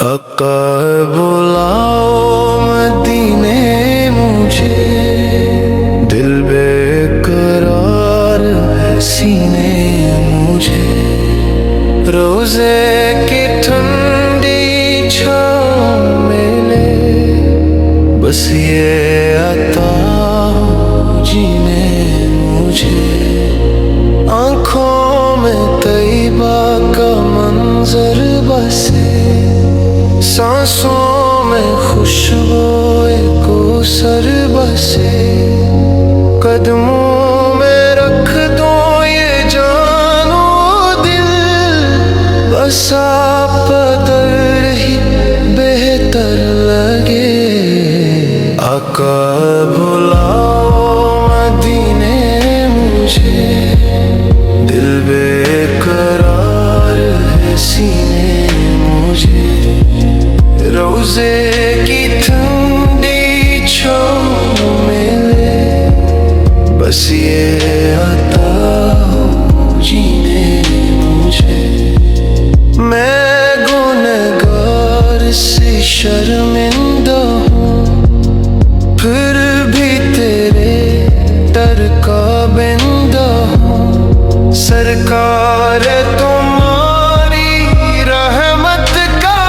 आका बुलाओ मदीने मुझे, दिल बेकरार है सीने मुझे। रोज़े की ठंडी छाँव मिले, बस ये अता हो जीने मुझे। आँखों में तैयबा का मंजर बसे, सांसों में खुशबू कोसर बसे। कदमों में रख दो ये जानो दिल, बस आप पर ही बेहतर लगे। आका बुलाओ मदीने मुझे, दिल बेकरार है सीने मुझे। रोज़े की ठंडी छाँव मिले, बस ये अता हो जीने मुझे। मैं गुनहगार से शर्मिंदा हूँ, फिर भी तेरे दर का बंदा हूँ। सरकार तुम्हारी रहमत का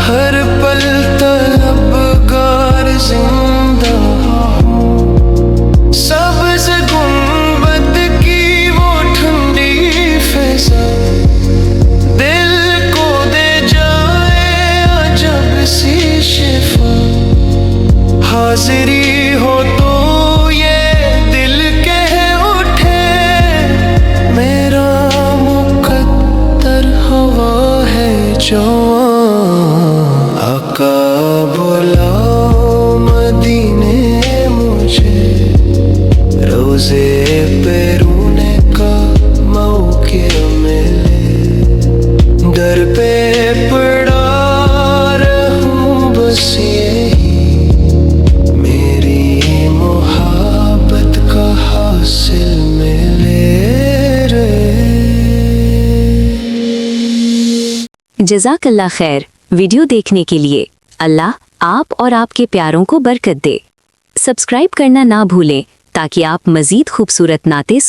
हर पल तलबगार जिंदा हूँ। सब्ज़ गुंबद की वो ठंडी फ़िज़ा दिल को दे जाए अजब सी शिफ़ा। हाज़िरी हो तो ये दिल कह उठे, मेरा मुक़द्दर हवा है जवां। आका बुलाओ मदीने मुझे, रोज़े पे रोने का मौक़ा मिले। दर पे पड़ा रहूं बस यही, मेरी मोहब्बत का हासिल मिले रे। जज़ाकल्लाह खैर। वीडियो देखने के लिए अल्लाह आप और आपके प्यारों को बरकत दे। सब्सक्राइब करना ना भूलें ताकि आप मज़ीद खूबसूरत नाते